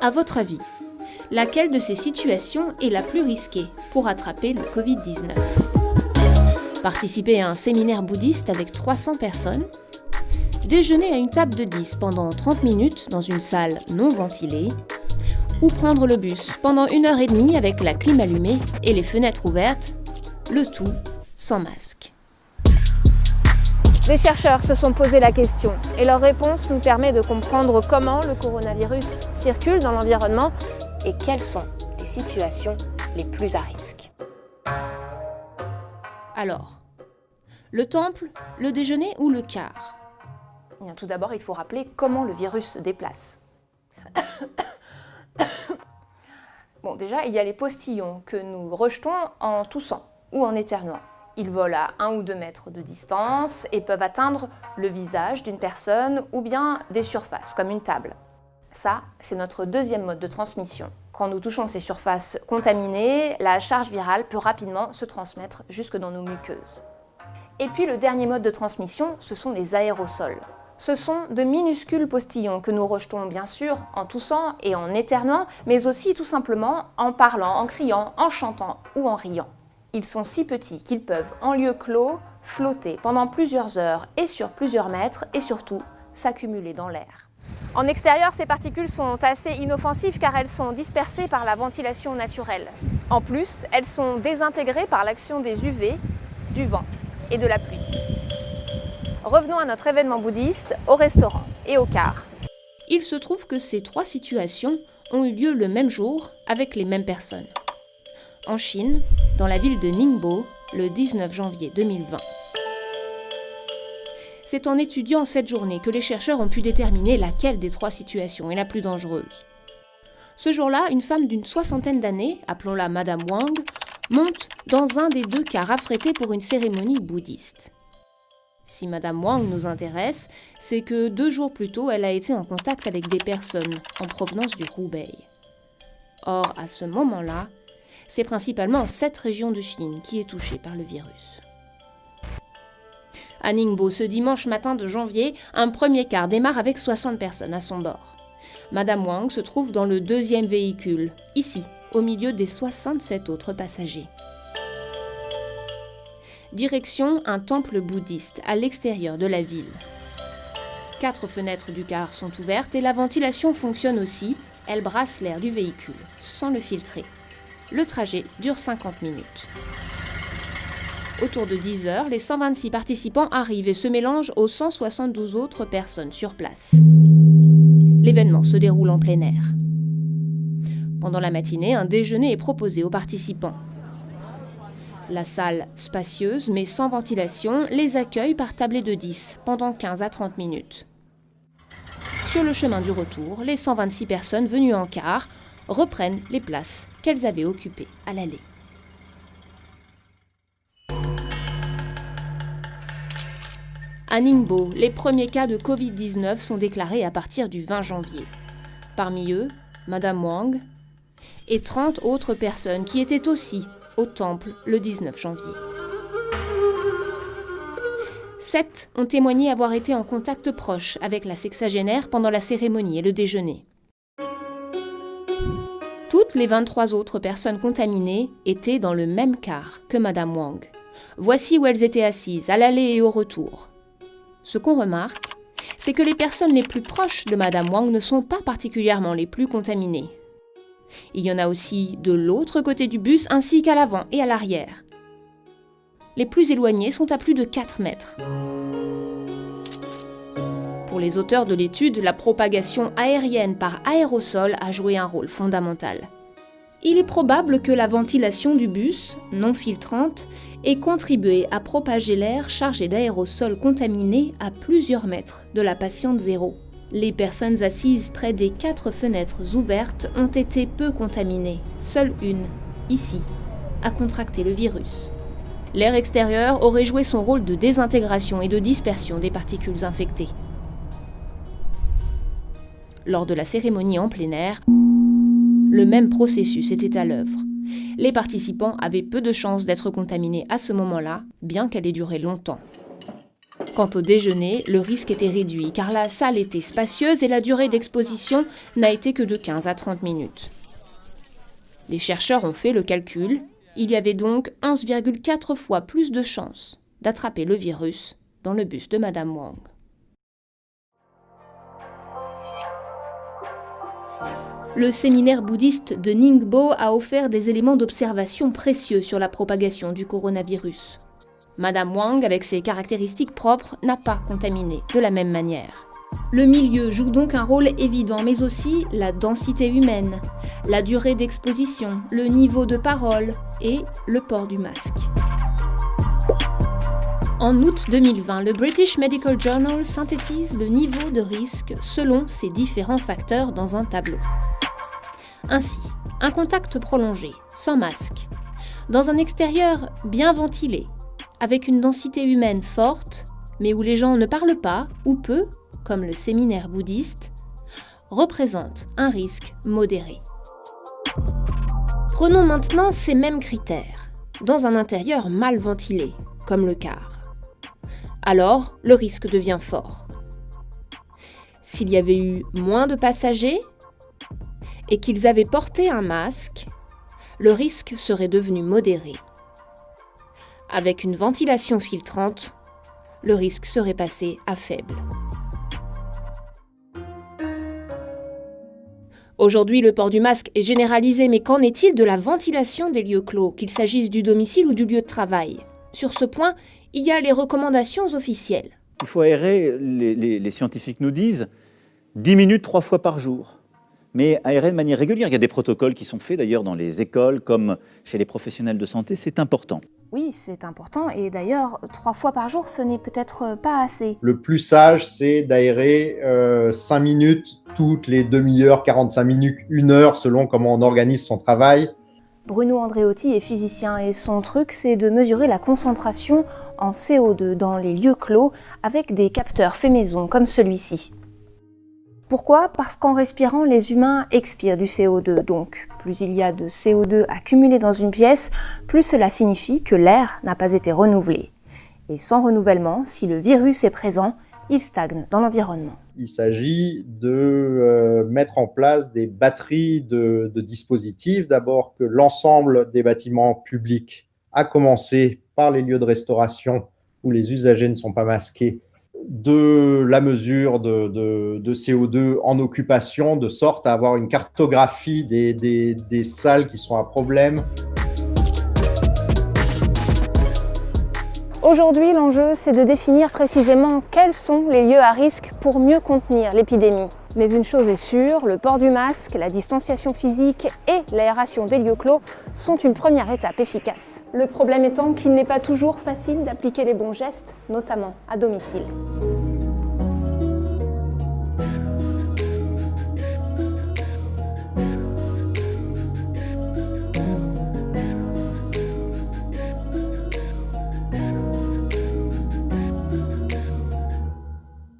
À votre avis, laquelle de ces situations est la plus risquée pour attraper le Covid-19 ? Participer à un séminaire bouddhiste avec 300 personnes ? Déjeuner à une table de 10 pendant 30 minutes dans une salle non ventilée ? Ou prendre le bus pendant 1h30 avec la clim allumée et les fenêtres ouvertes, le tout sans masque. Des chercheurs se sont posé la question et leur réponse nous permet de comprendre comment le coronavirus circule dans l'environnement et quelles sont les situations les plus à risque. Alors, le temple, le déjeuner ou le car ? Bien, tout d'abord, il faut rappeler comment le virus se déplace. Bon, déjà, il y a les postillons que nous rejetons en toussant ou en éternuant. Ils volent à 1 ou 2 mètres de distance et peuvent atteindre le visage d'une personne ou bien des surfaces, comme une table. Ça, c'est notre deuxième mode de transmission. Quand nous touchons ces surfaces contaminées, la charge virale peut rapidement se transmettre jusque dans nos muqueuses. Et puis le dernier mode de transmission, ce sont les aérosols. Ce sont de minuscules postillons que nous rejetons bien sûr en toussant et en éternuant, mais aussi tout simplement en parlant, en criant, en chantant ou en riant. Ils sont si petits qu'ils peuvent, en lieu clos, flotter pendant plusieurs heures et sur plusieurs mètres et surtout s'accumuler dans l'air. En extérieur, ces particules sont assez inoffensives car elles sont dispersées par la ventilation naturelle. En plus, elles sont désintégrées par l'action des UV, du vent et de la pluie. Revenons à notre événement bouddhiste, au restaurant et au car. Il se trouve que ces 3 situations ont eu lieu le même jour avec les mêmes personnes. En Chine, dans la ville de Ningbo, le 19 janvier 2020. C'est en étudiant cette journée que les chercheurs ont pu déterminer laquelle des 3 situations est la plus dangereuse. Ce jour-là, une femme d'une 60aine d'années, appelons-la Madame Wang, monte dans un des 2 cars affrétés pour une cérémonie bouddhiste. Si Madame Wang nous intéresse, c'est que 2 jours plus tôt, elle a été en contact avec des personnes en provenance du Hubei. Or, à ce moment-là, c'est principalement cette région de Chine qui est touchée par le virus. À Ningbo, ce dimanche matin de janvier, un premier car démarre avec 60 personnes à son bord. Madame Wang se trouve dans le 2e véhicule, ici, au milieu des 67 autres passagers. Direction un temple bouddhiste à l'extérieur de la ville. 4 fenêtres du car sont ouvertes et la ventilation fonctionne aussi, elle brasse l'air du véhicule, sans le filtrer. Le trajet dure 50 minutes. Autour de 10 heures, les 126 participants arrivent et se mélangent aux 172 autres personnes sur place. L'événement se déroule en plein air. Pendant la matinée, un déjeuner est proposé aux participants. La salle, spacieuse mais sans ventilation, les accueille par tablée de 10 pendant 15 à 30 minutes. Sur le chemin du retour, les 126 personnes venues en car reprennent les places qu'elles avaient occupées à l'aller. À Ningbo, les premiers cas de Covid-19 sont déclarés à partir du 20 janvier. Parmi eux, Madame Wang et 30 autres personnes qui étaient aussi au temple le 19 janvier. 7 ont témoigné avoir été en contact proche avec la sexagénaire pendant la cérémonie et le déjeuner. Toutes les 23 autres personnes contaminées étaient dans le même car que Madame Wang. Voici où elles étaient assises, à l'aller et au retour. Ce qu'on remarque, c'est que les personnes les plus proches de Madame Wang ne sont pas particulièrement les plus contaminées. Il y en a aussi de l'autre côté du bus ainsi qu'à l'avant et à l'arrière. Les plus éloignés sont à plus de 4 mètres. Pour les auteurs de l'étude, la propagation aérienne par aérosol a joué un rôle fondamental. Il est probable que la ventilation du bus, non filtrante, ait contribué à propager l'air chargé d'aérosols contaminés à plusieurs mètres de la patiente zéro. Les personnes assises près des 4 fenêtres ouvertes ont été peu contaminées. Seule une, ici, a contracté le virus. L'air extérieur aurait joué son rôle de désintégration et de dispersion des particules infectées. Lors de la cérémonie en plein air, le même processus était à l'œuvre. Les participants avaient peu de chances d'être contaminés à ce moment-là, bien qu'elle ait duré longtemps. Quant au déjeuner, le risque était réduit car la salle était spacieuse et la durée d'exposition n'a été que de 15 à 30 minutes. Les chercheurs ont fait le calcul, il y avait donc 11,4 fois plus de chances d'attraper le virus dans le bus de Madame Wang. Le séminaire bouddhiste de Ningbo a offert des éléments d'observation précieux sur la propagation du coronavirus. Madame Wang, avec ses caractéristiques propres, n'a pas contaminé de la même manière. Le milieu joue donc un rôle évident, mais aussi la densité humaine, la durée d'exposition, le niveau de parole et le port du masque. En août 2020, le British Medical Journal synthétise le niveau de risque selon ces différents facteurs dans un tableau. Ainsi, un contact prolongé, sans masque, dans un extérieur bien ventilé, avec une densité humaine forte, mais où les gens ne parlent pas ou peu, comme le séminaire bouddhiste, représente un risque modéré. Prenons maintenant ces mêmes critères, dans un intérieur mal ventilé, comme le car. Alors, le risque devient fort. S'il y avait eu moins de passagers et qu'ils avaient porté un masque, le risque serait devenu modéré. Avec une ventilation filtrante, le risque serait passé à faible. Aujourd'hui, le port du masque est généralisé, mais qu'en est-il de la ventilation des lieux clos, qu'il s'agisse du domicile ou du lieu de travail ? Sur ce point, il y a les recommandations officielles. Il faut aérer, les scientifiques nous disent, 10 minutes 3 fois par jour. Mais aérer de manière régulière. Il y a des protocoles qui sont faits d'ailleurs dans les écoles comme chez les professionnels de santé, c'est important. Oui, c'est important et d'ailleurs, 3 fois par jour, ce n'est peut-être pas assez. Le plus sage, c'est d'aérer 5 minutes toutes les demi-heures, 45 minutes, 1 heure, selon comment on organise son travail. Bruno Andreotti est physicien et son truc, c'est de mesurer la concentration en CO2 dans les lieux clos avec des capteurs faits maison comme celui-ci. Pourquoi ? Parce qu'en respirant, les humains expirent du CO2. Donc, plus il y a de CO2 accumulé dans une pièce, plus cela signifie que l'air n'a pas été renouvelé. Et sans renouvellement, si le virus est présent, il stagne dans l'environnement. Il s'agit de mettre en place des batteries de dispositifs. D'abord que l'ensemble des bâtiments publics, à commencer par les lieux de restauration où les usagers ne sont pas masqués, de la mesure de CO2 en occupation, de sorte à avoir une cartographie des salles qui sont à problème. Aujourd'hui, l'enjeu, c'est de définir précisément quels sont les lieux à risque pour mieux contenir l'épidémie. Mais une chose est sûre, le port du masque, la distanciation physique et l'aération des lieux clos sont une première étape efficace. Le problème étant qu'il n'est pas toujours facile d'appliquer les bons gestes, notamment à domicile.